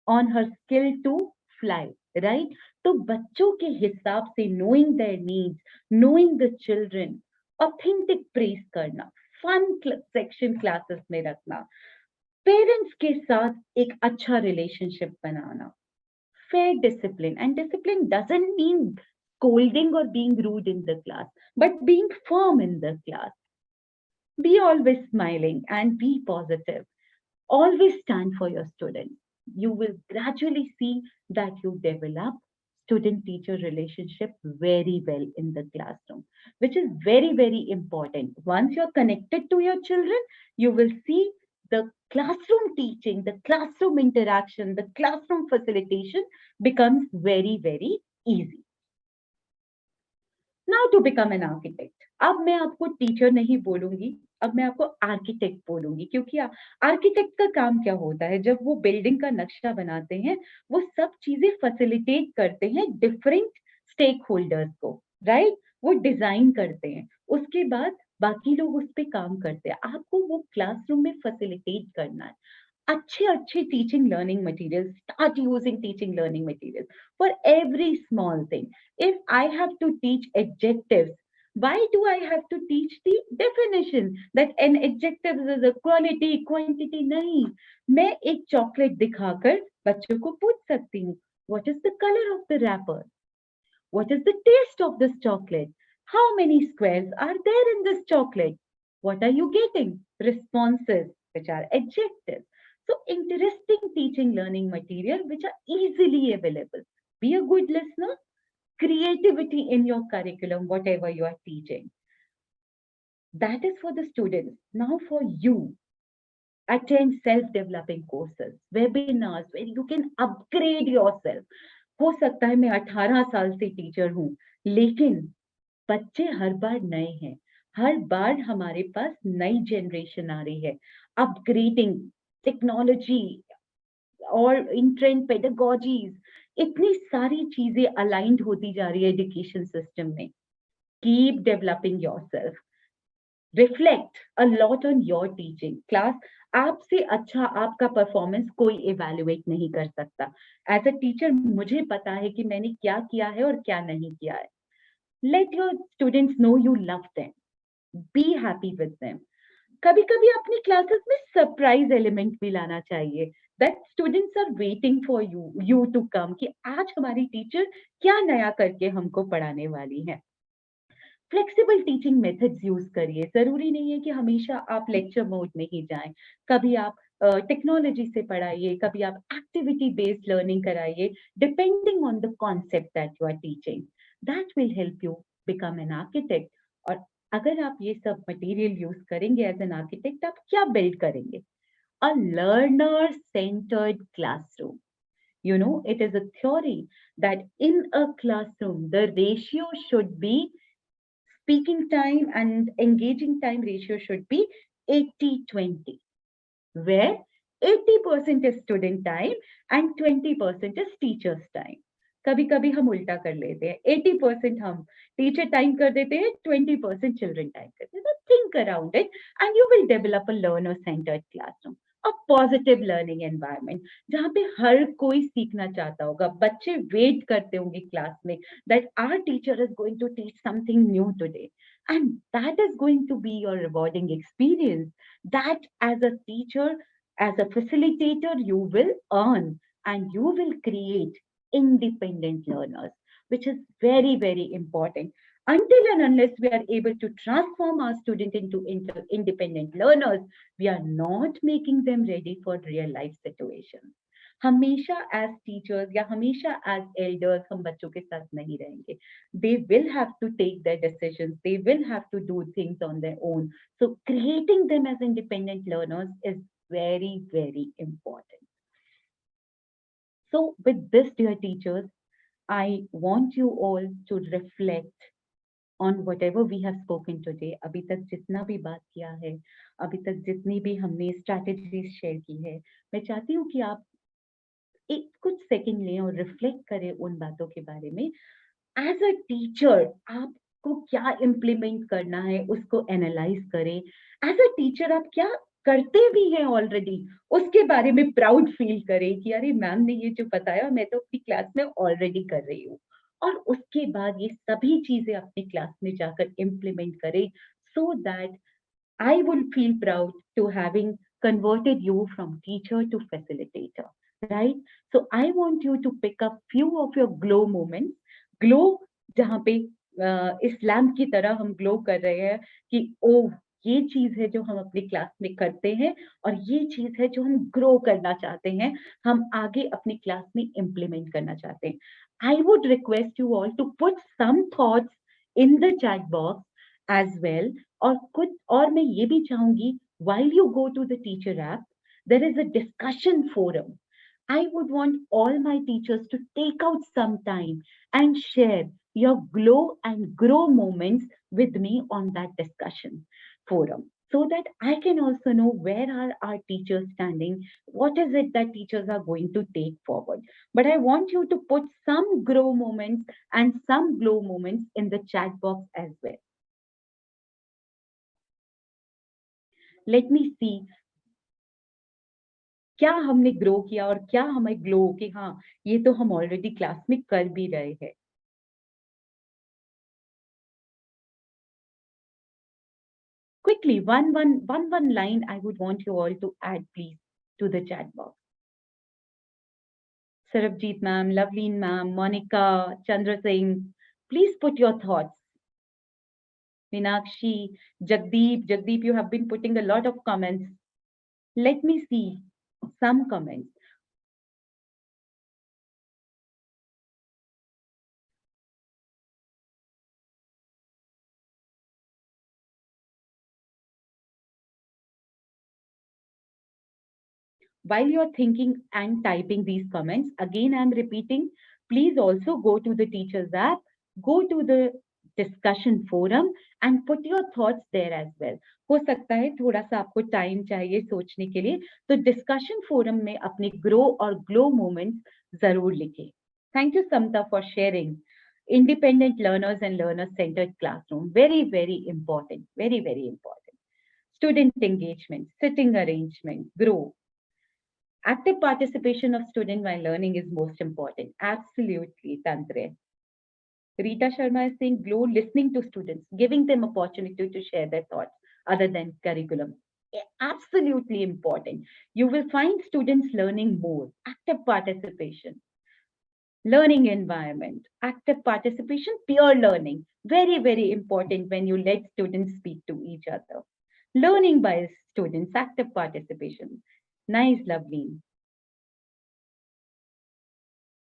on her skill to fly, right? तो बच्चों के हिसाब से knowing their needs, knowing the children, authentic praise करना, fun section classes में रखना, पेरेंट्स के साथ एक अच्छा relationship banana, fair discipline. And discipline doesn't mean scolding or being rude in the class, but being firm in the class. Be always smiling and be positive. Always stand for your students. You will gradually see that you develop student-teacher relationship very well in the classroom, which is very, very important. Once you're connected to your children, you will see the classroom teaching, the classroom interaction, the classroom facilitation becomes very, very easy. Now to become an architect. अब मैं आपको teacher नहीं बोलूंगी, अब मैं आपको architect बोलूंगी, क्योंकि आर्किटेक्ट का काम क्या होता है, जब वो बिल्डिंग का नक्शा बनाते हैं, वो सब चीजें फैसिलिटेट करते हैं डिफरेंट स्टेक होल्डर्स को, राइट? वो डिजाइन करते हैं, उसके बाद बाकी लोग उस पे काम करते हैं। आपको वो क्लासरूम में फैसिलिटेट करना है। अच्छे teaching learning materials, start using teaching learning materials for every small thing. If I have to teach adjectives, why do I have to teach the definition that an adjective is a quality, quantity? नहीं, मैं एक chocolate दिखाकर बच्चों को पूछ सकती हूँ, what is the color of the wrapper? What is the taste of this chocolate? How many squares are there in this chocolate? What are you getting? Responses, which are adjectives. So interesting teaching learning material which are easily available. Be a good listener. Creativity in your curriculum, whatever you are teaching. That is for the students. Now for you. Attend self-developing courses, webinars where you can upgrade yourself. हो सकता है मैं 18 साल से teacher हूँ, लेकिन बच्चे हर बार नए हैं, हर बार हमारे पास नई जनरेशन आ रही है, अपग्रेडिंग टेक्नोलॉजी और इन ट्रेंड पेडागोजीज, इतनी सारी चीजें अलाइंड होती जा रही है एजुकेशन सिस्टम में। Keep developing yourself, reflect a lot on your teaching class. आपसे अच्छा आपका परफॉर्मेंस कोई इवैल्यूएट नहीं कर सकता। एज अ टीचर मुझे पता है कि मैंने क्या किया है और क्या नहीं किया है। Let your students know you love them. Be happy with them. कभी कभी अपनी क्लासेस में सरप्राइज एलिमेंट भी लाना चाहिए, that students are waiting for you to come, कि आज हमारी टीचर क्या नया करके हमको पढ़ाने वाली है। फ्लेक्सिबल टीचिंग मेथड्स यूज करिए, जरूरी नहीं है कि हमेशा आप लेक्चर मोड में ही जाएं, कभी आप टेक्नोलॉजी से पढ़ाइए, कभी आप एक्टिविटी बेस्ड लर्निंग कराइए, depending on the concept that you are teaching. That will help you become an architect. और अगर आप ये सब मटेरियल यूज करेंगे एज एन आर्किटेक्ट, आप क्या बिल्ड करेंगे? A learner centred classroom. You know, it is a theory that in a classroom, the ratio should be speaking time and engaging time ratio should be 80-20, where 80% is student time and 20% is teacher's time. कभी कभी हम उल्टा कर लेते हैं, 80% हम teacher time कर देते हैं, 20% चिल्ड्रन टाइम कर देते हैं। Think around it and you will develop a learner centred classroom, a positive learning environment जहाँ पे हर कोई सीखना चाहता होगा। बच्चे वेट करते होंगे क्लास में that our teacher is going to teach something new today, and that is going to be your rewarding experience, that as a teacher, as a facilitator, you will earn and you will create independent learners, which is very, very important. Until and unless we are able to transform our students into independent learners, we are not making them ready for real life situations. हमेशा as teachers या हमेशा as elders हम बच्चों के साथ नहीं रहेंगे. They will have to take their decisions. They will have to do things on their own. So creating them as independent learners is very, very important. So with this, dear teachers, I want you all to reflect on whatever we have spoken today. अभी तक जितना भी बात किया है, अभी तक जितनी भी हमने स्ट्रैटेजीज शेयर की है, मैं चाहती हूँ कि आप एक कुछ सेकंड लें और रिफ्लेक्ट करें उन बातों के बारे में। एज अ टीचर आपको क्या इम्प्लीमेंट करना है उसको एनालाइज करें। एज अ टीचर आप क्या करते भी हैं ऑलरेडी, उसके बारे में प्राउड फील करें कि अरे मैम ने ये जो बताया मैं तो अपनी क्लास में ऑलरेडी कर रही हूँ। और उसके बाद ये सभी चीजें अपनी क्लास में जाकर इम्प्लीमेंट करें, so that I would feel proud to having converted you from teacher to facilitator, right? So I want you to pick up few of your glow moments. Glow जहाँ पे इस लैम्प की तरह हम glow कर रहे हैं कि ओह ये चीज है जो हम अपनी क्लास में करते हैं और ये चीज है जो हम ग्रो करना चाहते हैं, हम आगे अपनी क्लास में इम्प्लीमेंट करना चाहते हैं. I would request you all to put some thoughts in the chat box as well. और मैं ये भी चाहूंगी while you go to the teacher app, there is a discussion forum. I would want all my teachers to take out some time and share your glow and grow moments with me on that discussion forum, so that I can also know where are our teachers standing, what is it that teachers are going to take forward. But I want you to put some grow moments and some glow moments in the chat box as well. Let me see क्या हमने grow किया और क्या हमें glow कि हाँ ये तो हम ऑलरेडी क्लास में कर भी रहे हैं. Quickly, one line I would want you all to add, please, to the chat box. Sarabjit ma'am, Loveleen ma'am, Monica, Chandra Singh, please put your thoughts. Meenakshi, Jagdeep, you have been putting a lot of comments. Let me see some comments. While you're thinking and typing these comments, again, I'm repeating, please also go to the teachers app, go to the discussion forum and put your thoughts there as well. हो सकता है थोड़ा सा आपको time चाहिए सोचने के लिए, तो डिस्कशन फोरम में अपने ग्रो और ग्लो मोमेंट्स जरूर लिखें. Thank you, Samta, for sharing. Independent learners and learner-centered classroom. Very, very important. Very, very important. Student engagement, sitting arrangement, grow. Active participation of student while learning is most important. Absolutely, Tantre. Rita Sharma is saying glow listening to students, giving them opportunity to share their thoughts other than curriculum. Absolutely important. You will find students learning more. Active participation. Learning environment. Active participation, peer learning. Very, very important when you let students speak to each other. Learning by students, active participation. Nice, lovely.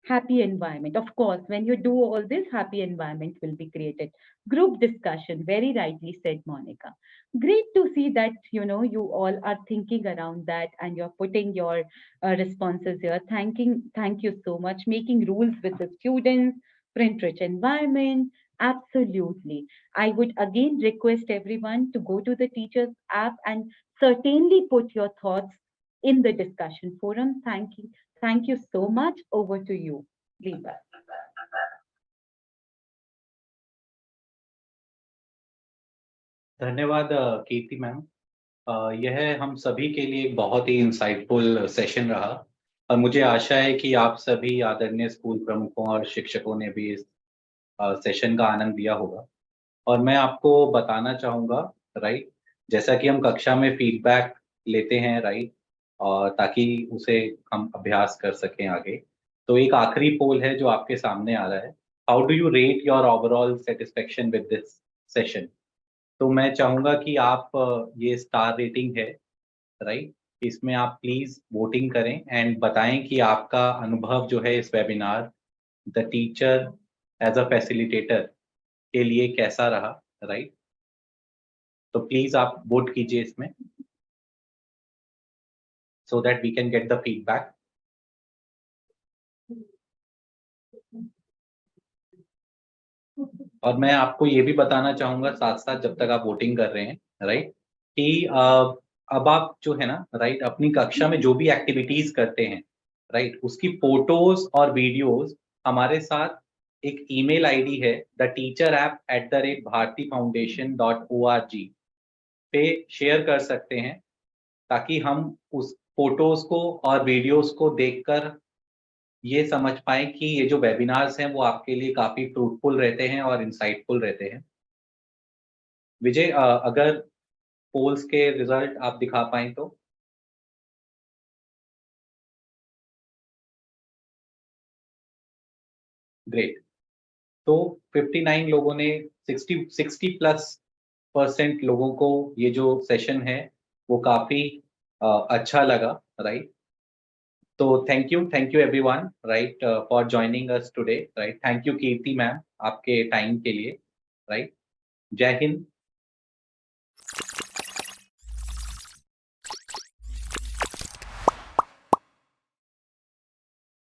Happy environment. Of course, when you do all this, happy environment will be created. Group discussion, very rightly said, Monica. Great to see that, you all are thinking around that and you're putting your responses here. Thank you so much. Making rules with the students, print-rich environment. Absolutely. I would again request everyone to go to the teachers app and certainly put your thoughts in the discussion forum. Thank you. Thank you so much. Over to you, Lisa. धन्यवाद कीर्ति ma'am. यह हम सभी के लिए एक बहुत ही insightful session रहा और मुझे आशा है कि आप सभी आदरणीय स्कूल प्रमुखों और शिक्षकों ने भी इस सेशन का आनंद लिया होगा. और मैं आपको बताना चाहूँगा, राइट, जैसा कि हम कक्षा में फीडबैक लेते हैं, राइट, और ताकि उसे हम अभ्यास कर सकें आगे. तो एक आखिरी पोल है जो आपके सामने आ रहा है. How do you rate your overall satisfaction with this session? तो मैं चाहूँगा कि आप ये स्टार रेटिंग है, राइट, इसमें आप प्लीज़ वोटिंग करें एंड बताएं कि आपका अनुभव जो है इस webinar the teacher as a facilitator के लिए कैसा रहा, राइट. तो प्लीज आप वोट कीजिए इसमें so that we can get the feedback. और मैं आपको ये भी बताना चाहूंगा साथ साथ जब तक आप वोटिंग कर रहे हैं, राइट, कि अब आप जो है ना, राइट, अपनी कक्षा में जो भी एक्टिविटीज करते हैं, राइट, उसकी फोटोज और वीडियोज हमारे साथ एक ईमेल आईडी है theteacherapp@bhartifoundation.org पे शेयर कर सकते हैं ताकि हम उस फोटोज को और वीडियोज को देखकर ये समझ पाएँ कि ये जो वेबिनार्स हैं वो आपके लिए काफ़ी फ्रूटफुल रहते हैं और इंसाइटफुल रहते हैं. विजय, अगर पोल्स के रिजल्ट आप दिखा पाएँ तो. ग्रेट. तो 59 लोगों ने 60 प्लस % लोगों को ये जो सेशन है वो काफ़ी अच्छा लगा, राइट. तो thank you everyone, right, for joining us today, right. Thank you Kirti ma'am आपके टाइम के लिए, राइट. जय हिंद,